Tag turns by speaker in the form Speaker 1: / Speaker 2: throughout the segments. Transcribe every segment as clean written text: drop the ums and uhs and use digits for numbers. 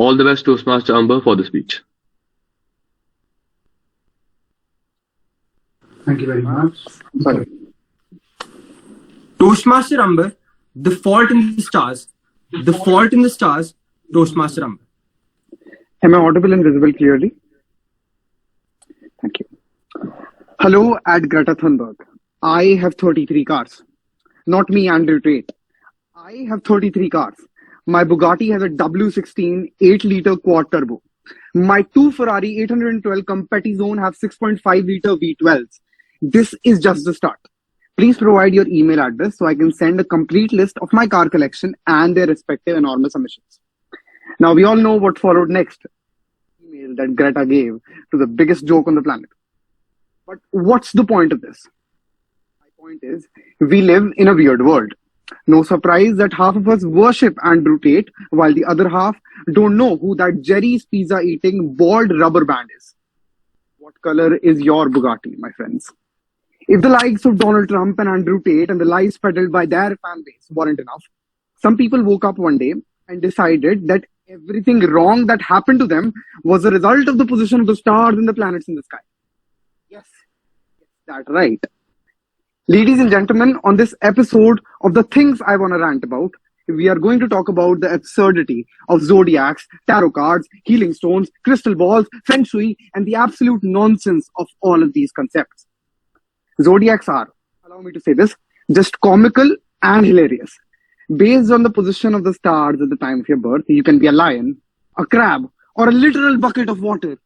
Speaker 1: All the best, Toastmaster Amber, for the speech.
Speaker 2: Thank you very much.
Speaker 3: Sorry.
Speaker 4: Toastmaster Amber, the fault in the stars. The fault in the stars, Toastmaster Amber.
Speaker 3: Am I audible and visible clearly? Thank you. Hello at Greta Thunberg. I have 33 cars. Not me, Andrew Tate. I have 33 cars. My Bugatti has a W16 8-liter quad turbo. My two Ferrari 812 Competizione have 6.5-liter V12s. This is just the start. Please provide your email address so I can send a complete list of my car collection and their respective enormous emissions. Now, we all know what followed next. Email that Greta gave to the biggest joke on the planet. But what's the point of this? My point is, we live in a weird world. No surprise that half of us worship Andrew Tate, while the other half don't know who that Jerry's pizza eating bald rubber band is. What color is your Bugatti, my friends? If the likes of Donald Trump and Andrew Tate and the lies peddled by their fan base weren't enough, some people woke up one day and decided that everything wrong that happened to them was a result of the position of the stars and the planets in the sky. Yes, that's right. Ladies and gentlemen, on this episode of the things I want to rant about, we are going to talk about the absurdity of zodiacs, tarot cards, healing stones, crystal balls, feng shui, and the absolute nonsense of all of these concepts. Zodiacs are, allow me to say this, just comical and hilarious. Based on the position of the stars at the time of your birth, you can be a lion, a crab, or a literal bucket of water.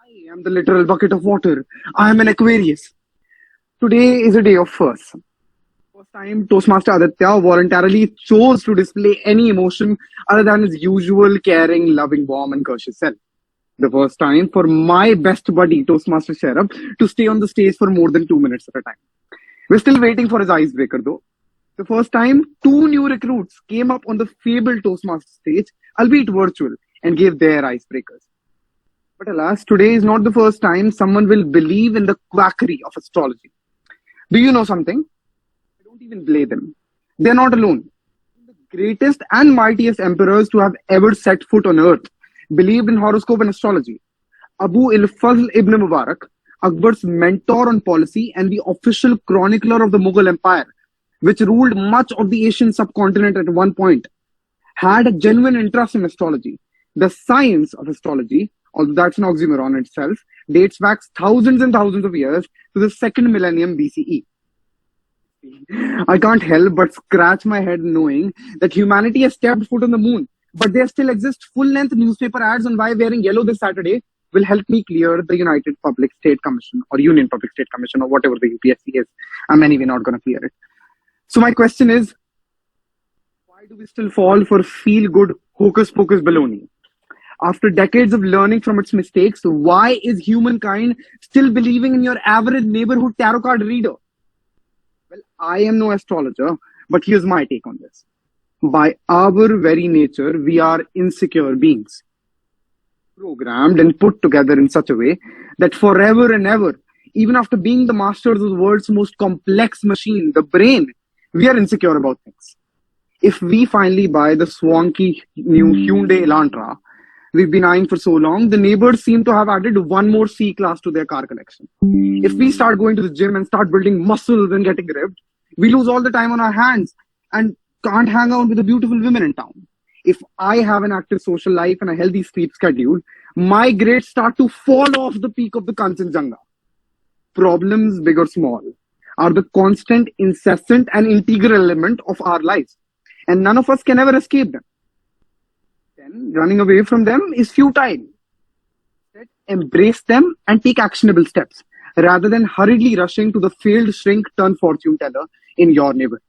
Speaker 3: I am the literal bucket of water. I am an Aquarius. Today is a day of firsts. First time Toastmaster Aditya voluntarily chose to display any emotion other than his usual caring, loving, warm, and cautious self. The first time for my best buddy, Toastmaster Sherab, to stay on the stage for more than 2 minutes at a time. We're still waiting for his icebreaker though. The first time, 2 new recruits came up on the fabled Toastmaster stage, albeit virtual, and gave their icebreakers. But alas, today is not the first time someone will believe in the quackery of astrology. Do you know something? I don't even blame them. They're not alone. The greatest and mightiest emperors to have ever set foot on earth believed in horoscope and astrology. Abu il-Fazl ibn Mubarak, Akbar's mentor on policy and the official chronicler of the Mughal Empire, which ruled much of the Asian subcontinent at one point, had a genuine interest in astrology. The science of astrology, although that's an oxymoron itself, dates back thousands and thousands of years to the second millennium BCE. I can't help but scratch my head knowing that humanity has stepped foot on the moon, but there still exist full-length newspaper ads on why wearing yellow this Saturday will help me clear the United Public State Commission or Union Public State Commission or whatever the UPSC is. I'm anyway not going to clear it. So my question is, why do we still fall for feel-good hocus-pocus baloney? After decades of learning from its mistakes, why is humankind still believing in your average neighborhood tarot card reader? Well, I am no astrologer, but here's my take on this. By our very nature, we are insecure beings, programmed and put together in such a way that forever and ever, even after being the masters of the world's most complex machine, the brain, we are insecure about things. If we finally buy the swanky new Hyundai Elantra we've been eyeing for so long, the neighbors seem to have added one more C-class to their car collection. If we start going to the gym and start building muscles and getting ripped, we lose all the time on our hands and can't hang out with the beautiful women in town. If I have an active social life and a healthy sleep schedule, my grades start to fall off the peak of the Kanchenjunga. Problems, big or small, are the constant, incessant, and integral element of our lives, and none of us can ever escape them. Then, running away from them is futile. Embrace them and take actionable steps, rather than hurriedly rushing to the failed shrink-turn-fortune teller in your neighborhood.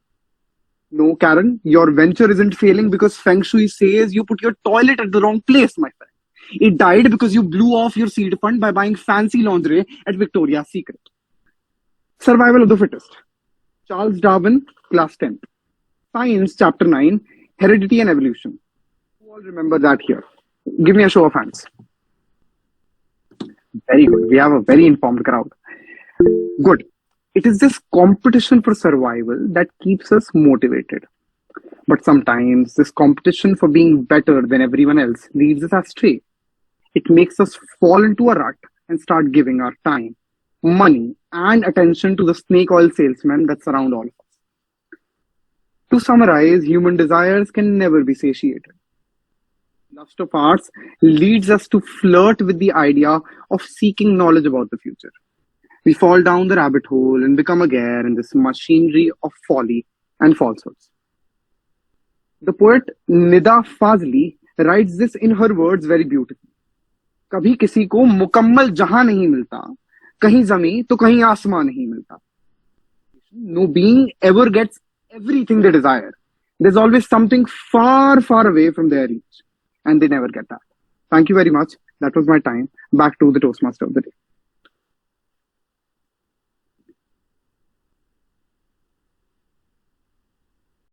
Speaker 3: No, Karen, your venture isn't failing because Feng Shui says you put your toilet at the wrong place, my friend. It died because you blew off your seed fund by buying fancy lingerie at Victoria's Secret. Survival of the fittest. Charles Darwin, class 10th. Science, chapter 9, Heredity and Evolution. You all remember that here. Give me a show of hands. Very good. We have a very informed crowd. Good. It is this competition for survival that keeps us motivated. But sometimes this competition for being better than everyone else leads us astray. It makes us fall into a rut and start giving our time, money, and attention to the snake oil salesmen that surround all of us. To summarize, human desires can never be satiated. Lust of ours leads us to flirt with the idea of seeking knowledge about the future. We fall down the rabbit hole and become aware in this machinery of folly and falsehoods. The poet Nida Fazli writes this in her words very beautifully. कभी किसी को मुकम्मल जहां नहीं मिलता, कहीं जमीन तो कहीं आसमान नहीं मिलता. No being ever gets everything they desire. There's always something far, far away from their reach, and they never get that. Thank you very much. That was my time. Back to the Toastmaster of the day.